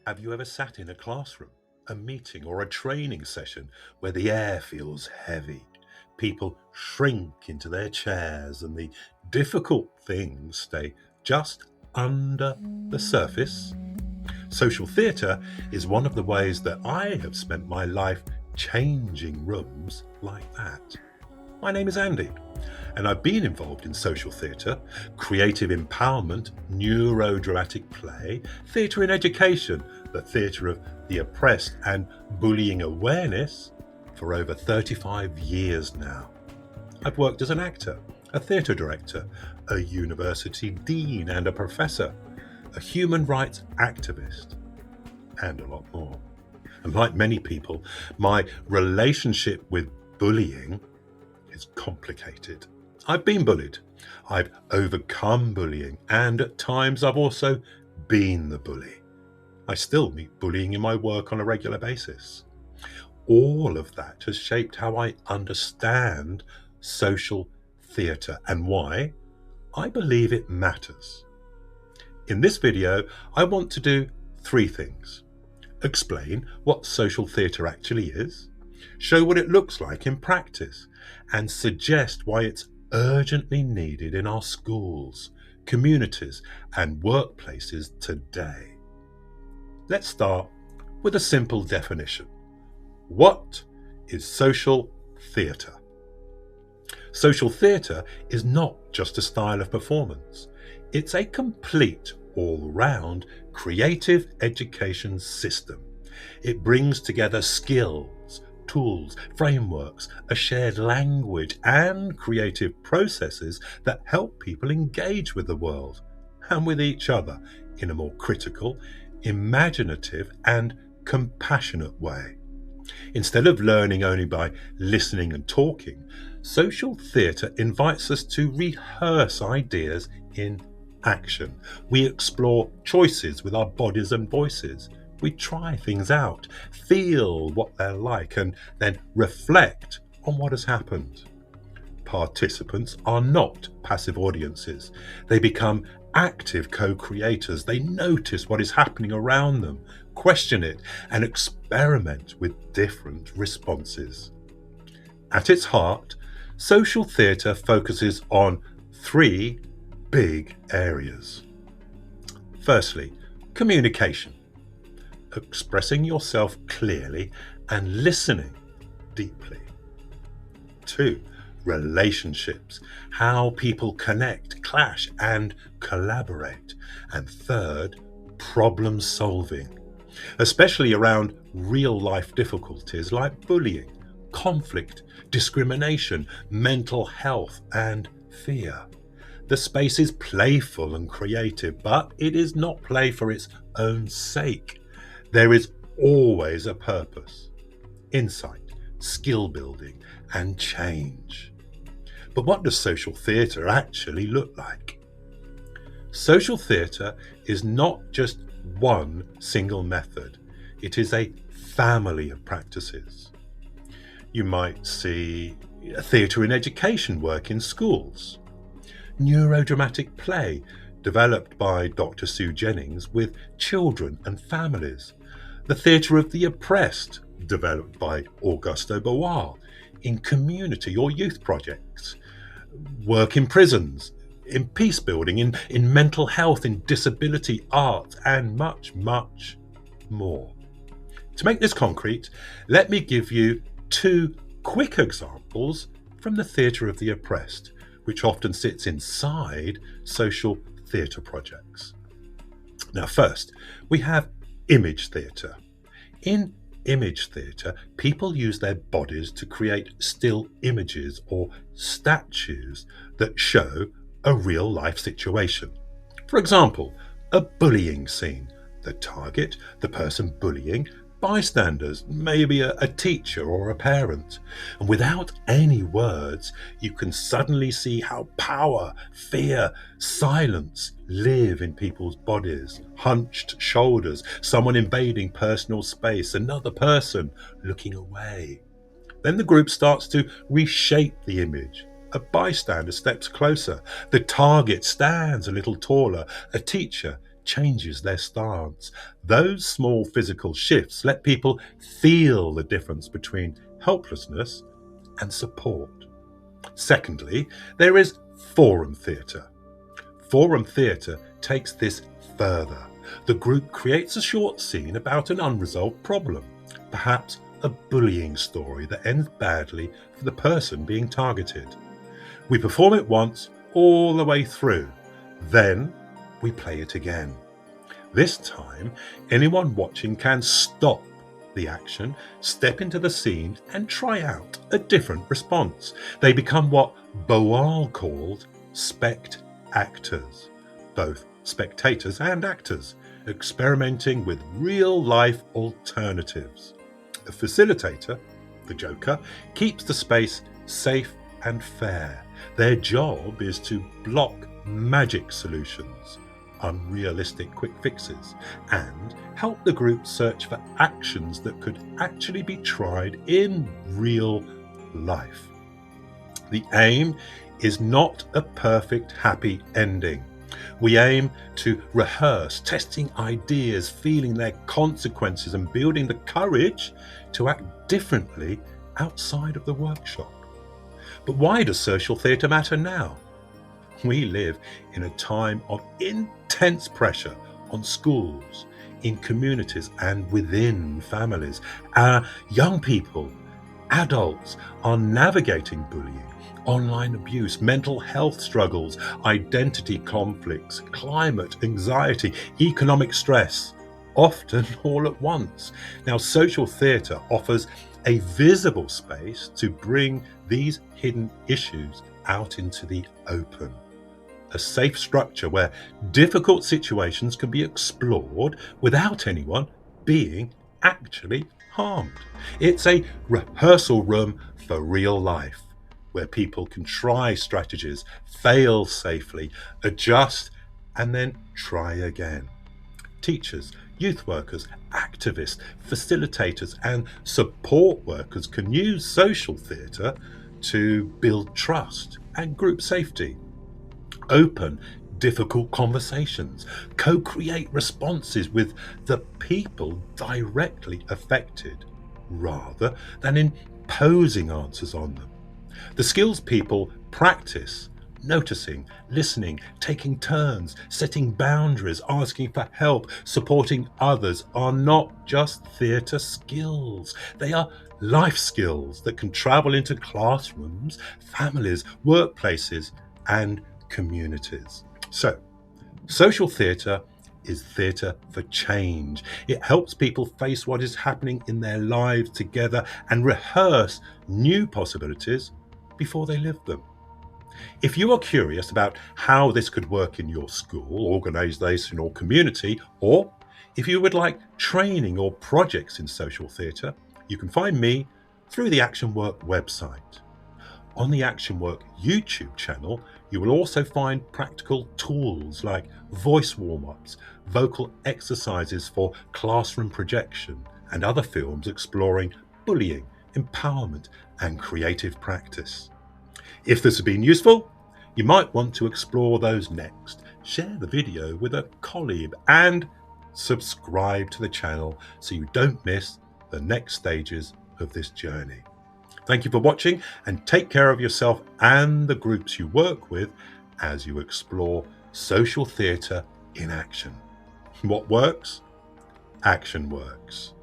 Have you ever sat in a classroom, a meeting, or a training session where the air feels heavy? People shrink into their chairs and the difficult things stay just under the surface? Social theatre is one of the ways that I have spent my life changing rooms like that. My name is Andy, and I've been involved in social theatre, creative empowerment, neuro dramatic play, theatre in education, the theatre of the oppressed, and bullying awareness for over 35 years now. I've worked as an actor, a theatre director, a university dean and a professor, a human rights activist, and a lot more. And like many people, my relationship with bullying is complicated. I've been bullied. I've overcome bullying, and at times I've also been the bully. I still meet bullying in my work on a regular basis. All of that has shaped how I understand social theatre and why I believe it matters. In this video, I want to do three things. Explain what social theatre actually is, show what it looks like in practice, and suggest why it's urgently needed in our schools, communities, and workplaces today. Let's start with a simple definition. What is social theatre? Social theatre is not just a style of performance. It's a complete, all-round, creative education system. It brings together skills, tools, frameworks, a shared language, and creative processes that help people engage with the world and with each other in a more critical, imaginative, and compassionate way. Instead of learning only by listening and talking, social theatre invites us to rehearse ideas in action. We explore choices with our bodies and voices. We try things out, feel what they're like, and then reflect on what has happened. Participants are not passive audiences. They become active co-creators. They notice what is happening around them, question it, and experiment with different responses. At its heart, social theatre focuses on three big areas. Firstly, communication. Expressing yourself clearly and listening deeply. 2. Relationships. How people connect, clash, and collaborate. And 3rd, problem solving, especially around real-life difficulties like bullying, conflict, discrimination, mental health, and fear. The space is playful and creative, but it is not play for its own sake. There is always a purpose, insight, skill building, and change. But what does social theatre actually look like? Social theatre is not just one single method. It is a family of practices. You might see theatre in education work in schools, Neuro Dramatic play developed by Dr. Sue Jennings with children and families, the theatre of the oppressed developed by Augusto Boal in community or youth projects, work in prisons, in peace building, in mental health, in disability, art, and much, much more. To make this concrete, let me give you two quick examples from the theatre of the oppressed, which often sits inside social theatre projects. Now, first, we have image theatre. In image theatre, people use their bodies to create still images or statues that show a real life situation. For example, a bullying scene. The target, the person bullying, bystanders, maybe a teacher or a parent. And without any words, you can suddenly see how power, fear, silence live in people's bodies. Hunched shoulders, someone invading personal space, another person looking away. Then the group starts to reshape the image. A bystander steps closer. The target stands a little taller. A teacher changes their stance. Those small physical shifts let people feel the difference between helplessness and support. Secondly, there is forum theatre. Forum theatre takes this further. The group creates a short scene about an unresolved problem, perhaps a bullying story that ends badly for the person being targeted. We perform it once, all the way through. Then we play it again. This time, anyone watching can stop the action, step into the scene, and try out a different response. They become what Boal called spect-actors, both spectators and actors, experimenting with real-life alternatives. The facilitator, the joker, keeps the space safe and fair. Their job is to block magic solutions, unrealistic quick fixes, and help the group search for actions that could actually be tried in real life. The aim is not a perfect happy ending. We aim to rehearse, testing ideas, feeling their consequences, and building the courage to act differently outside of the workshop. But why does social theatre matter now? We live in a time of intense pressure on schools, in communities, and within families. Our young people, adults, are navigating bullying, online abuse, mental health struggles, identity conflicts, climate anxiety, economic stress, often all at once. Now, social theatre offers a visible space to bring these hidden issues out into the open. A safe structure where difficult situations can be explored without anyone being actually harmed. It's a rehearsal room for real life, where people can try strategies, fail safely, adjust, and then try again. Teachers, youth workers, activists, facilitators, and support workers can use social theatre to build trust and group safety, open difficult conversations, co-create responses with the people directly affected, rather than imposing answers on them. The skills people practice: noticing, listening, taking turns, setting boundaries, asking for help, supporting others, are not just theatre skills. They are life skills that can travel into classrooms, families, workplaces, and communities. So, social theatre is theatre for change. It helps people face what is happening in their lives together and rehearse new possibilities before they live them. If you are curious about how this could work in your school, organisation, or community, or if you would like training or projects in social theatre, you can find me through the Actionwork website. On the Actionwork YouTube channel, you will also find practical tools like voice warm-ups, vocal exercises for classroom projection, and other films exploring bullying, empowerment, and creative practice. If this has been useful, you might want to explore those next. Share the video with a colleague and subscribe to the channel so you don't miss the next stages of this journey. Thank you for watching, and take care of yourself and the groups you work with as you explore social theatre in action. What works? Action works.